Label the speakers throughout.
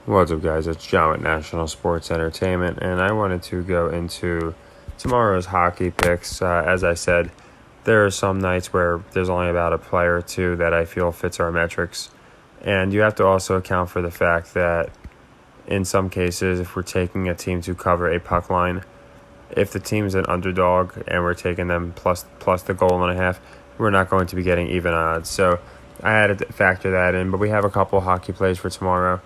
Speaker 1: What's up, guys? It's John with National Sports Entertainment, and I wanted to go into tomorrow's hockey picks. As I said, there are some nights where there's only about a player or two that I feel fits our metrics, and you have to also account for the fact that in some cases, if we're taking a team to cover a puck line, if the team's an underdog and we're taking them plus the goal and a half, we're not going to be getting even odds. So I had to factor that in, but we have a couple of hockey plays for tomorrow.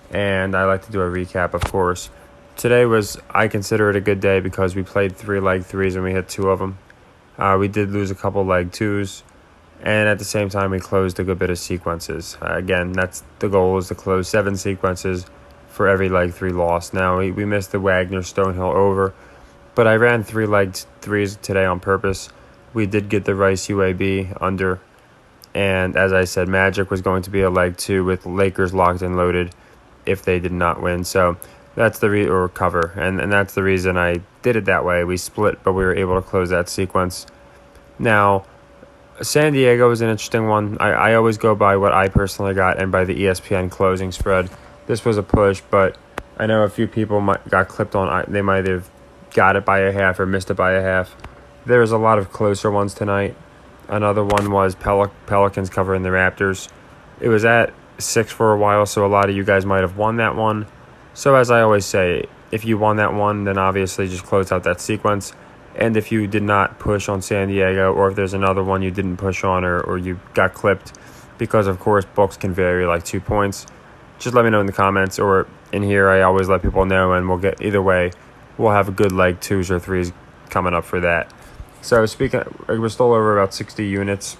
Speaker 1: And I like to do a recap, of course. Today I consider it a good day because we played 3 leg threes and we hit 2 of them. We did lose a couple leg twos, and at the same time we closed a good bit of sequences. Again, that's the goal, is to close 7 sequences for every leg 3 loss. Now, we missed the Wagner Stonehill over, but I ran 3 leg threes today on purpose. We did get the Rice UAB under, and as I said, Magic was going to be a leg 2 with Lakers locked and loaded if they did not win. So that's or cover, and that's the reason I did it that way. We split, but we were able to close that sequence. Now, San Diego is an interesting one. I always go by what I personally got and by the ESPN closing spread. This was a push, but I know a few people got clipped on. They might have got it by a half or missed it by a half. There's a lot of closer ones tonight. Another one was Pelicans covering the Raptors. It was at 6 for a while, so a lot of you guys might have won that one. So as I always say, if you won that one, then obviously just close out that sequence. And if you did not push on San Diego, or if there's another one you didn't push on, or you got clipped, because of course books can vary like 2 points, just let me know in the comments, or in here I always let people know, and we'll get either way. We'll have a good leg 2s or 3s coming up for that. So we're still over about 60 units,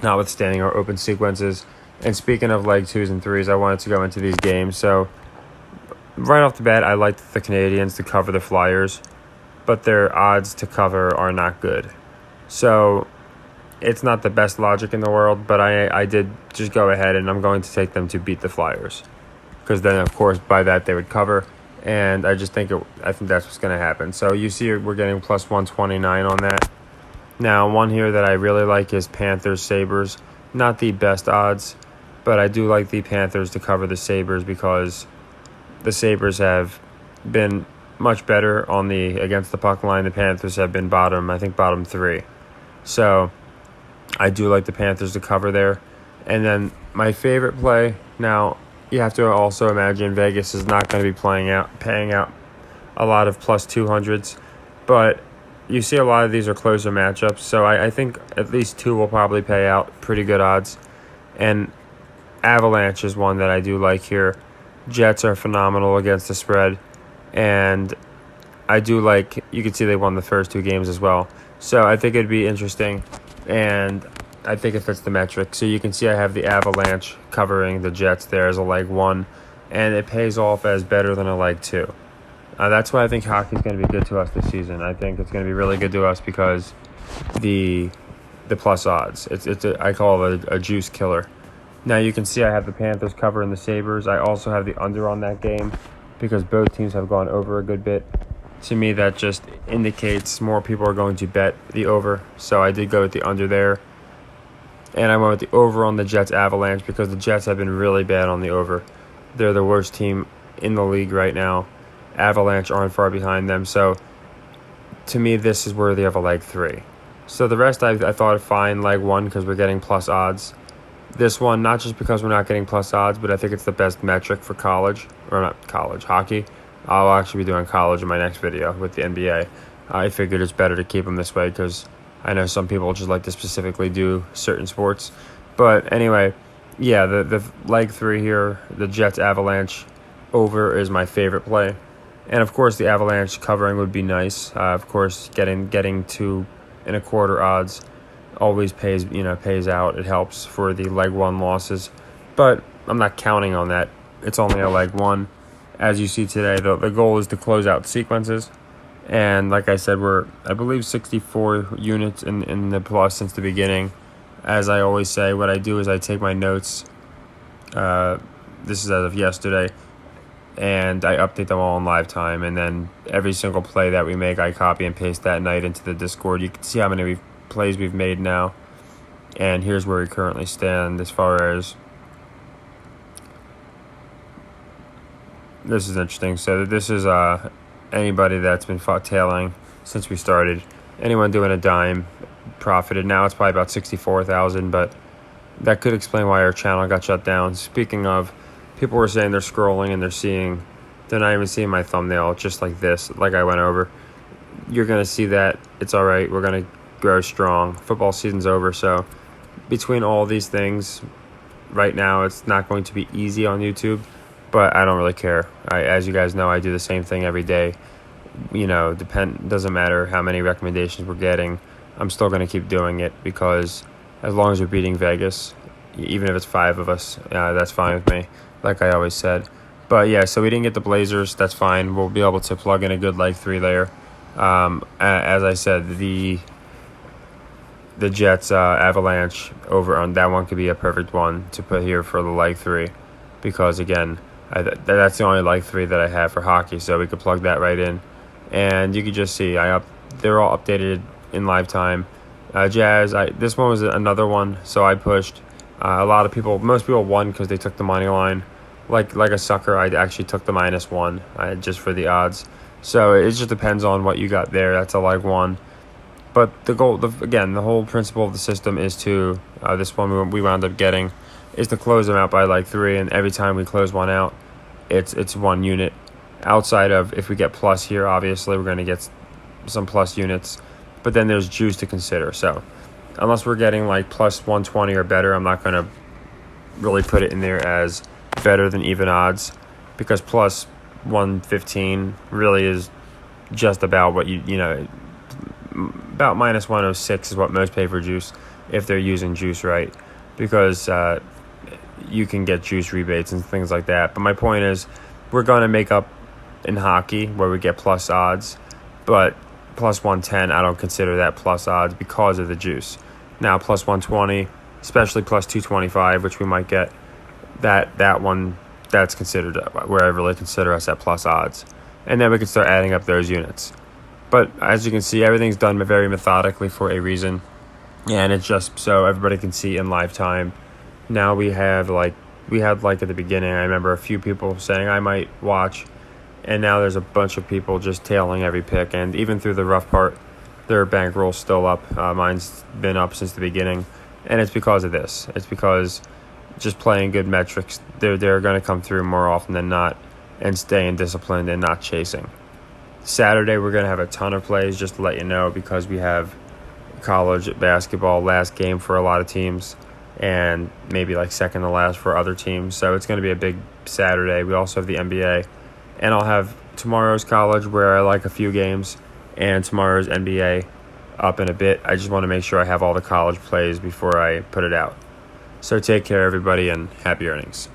Speaker 1: notwithstanding our open sequences. And speaking of leg 2s and 3s, I wanted to go into these games. So right off the bat, I liked the Canadians to cover the Flyers, but their odds to cover are not good. So it's not the best logic in the world, but I did just go ahead, and I'm going to take them to beat the Flyers, because then, of course, by that they would cover. And I think that's what's going to happen. So you see we're getting plus 129 on that. Now, one here that I really like is Panthers-Sabres. Not the best odds, but I do like the Panthers to cover the Sabres because the Sabres have been much better against the puck line. The Panthers have been bottom 3. So I do like the Panthers to cover there. And then my favorite play, now you have to also imagine Vegas is not going to be paying out a lot of plus 200s, but you see a lot of these are closer matchups, so I think at least 2 will probably pay out pretty good odds. And Avalanche is one that I do like here. Jets are phenomenal against the spread, and I do like, you can see they won the first 2 games as well. So I think it'd be interesting, and I think it fits the metric. So you can see I have the Avalanche covering the Jets there as a leg 1, and it pays off as better than a leg 2. That's why I think hockey is going to be good to us this season. I think it's going to be really good to us because the plus odds. I call it a juice killer. Now you can see I have the Panthers covering the Sabres. I also have the under on that game because both teams have gone over a good bit. To me, that just indicates more people are going to bet the over. So I did go with the under there. And I went with the over on the Jets Avalanche because the Jets have been really bad on the over. They're the worst team in the league right now. Avalanche aren't far behind them. So to me, this is worthy of a leg 3. So the rest I thought fine, leg 1, because we're getting plus odds. This one, not just because we're not getting plus odds, but I think it's the best metric for hockey. I'll actually be doing college in my next video with the NBA. I figured it's better to keep them this way because I know some people just like to specifically do certain sports. But anyway, yeah, the leg 3 here, the Jets Avalanche over is my favorite play. And of course, the Avalanche covering would be nice. Of course, getting 2 1/4 odds always pays out. It helps for the leg 1 losses. But I'm not counting on that. It's only a leg 1. As you see today, the goal is to close out sequences. And like I said, we're, I believe, 64 units in the plus since the beginning. As I always say, what I do is I take my notes. This is as of yesterday. And I update them all in live time. And then every single play that we make, I copy and paste that night into the Discord. You can see how many plays we've made now. And here's where we currently stand as far as this is interesting. So this is anybody that's been tailing since we started. Anyone doing a dime profited. Now it's probably about 64,000, but that could explain why our channel got shut down. Speaking of, people were saying they're scrolling and they're not even seeing my thumbnail, just like this, like I went over. You're going to see that. It's all right. We're going to grow strong. Football season's over, so between all these things, right now it's not going to be easy on YouTube, but I don't really care. As you guys know, I do the same thing every day. Doesn't matter how many recommendations we're getting. I'm still going to keep doing it because as long as we're beating Vegas, even if it's 5 of us, that's fine with me, like I always said. But yeah, so we didn't get the Blazers. That's fine. We'll be able to plug in a good leg 3 there. As I said, the Jets Avalanche over on that one could be a perfect one to put here for the leg 3, because again, that's the only leg 3 that I have for hockey, so we could plug that right in, and you could just see they're all updated in live time. Jazz, this one was another one, so I pushed. Most people won because they took the money line. Like a sucker, I actually took the -1 just for the odds. So it just depends on what you got there. That's a leg 1. But the whole principle of the system is to, this one we wound up getting, is to close them out by leg 3, and every time we close one out, it's 1 unit. Outside of, if we get plus here, obviously we're going to get some plus units, but then there's juice to consider. So unless we're getting like plus 120 or better, I'm not going to really put it in there as better than even odds, because plus 115 really is just about what about -106 is what most pay for juice if they're using juice right, because you can get juice rebates and things like that. But my point is, we're going to make up in hockey where we get plus odds, but plus 110, I don't consider that plus odds because of the juice. Now plus 120, especially plus 225, which we might get, that one, that's considered where I really consider us at plus odds, and then we can start adding up those units. But as you can see, everything's done very methodically for a reason, and it's just so everybody can see in live time. Now we had at the beginning, I remember a few people saying I might watch, and now there's a bunch of people just tailing every pick, and even through the rough part, their bankroll's still up. Mine's been up since the beginning, and it's because of this. It's because just playing good metrics, they're going to come through more often than not, and staying disciplined and not chasing. Saturday, we're going to have a ton of plays, just to let you know, because we have college basketball last game for a lot of teams, and maybe like second to last for other teams. So it's going to be a big Saturday. We also have the NBA, and I'll have tomorrow's college where I like a few games, and tomorrow's NBA up in a bit. I just want to make sure I have all the college plays before I put it out. So take care, everybody, and happy earnings.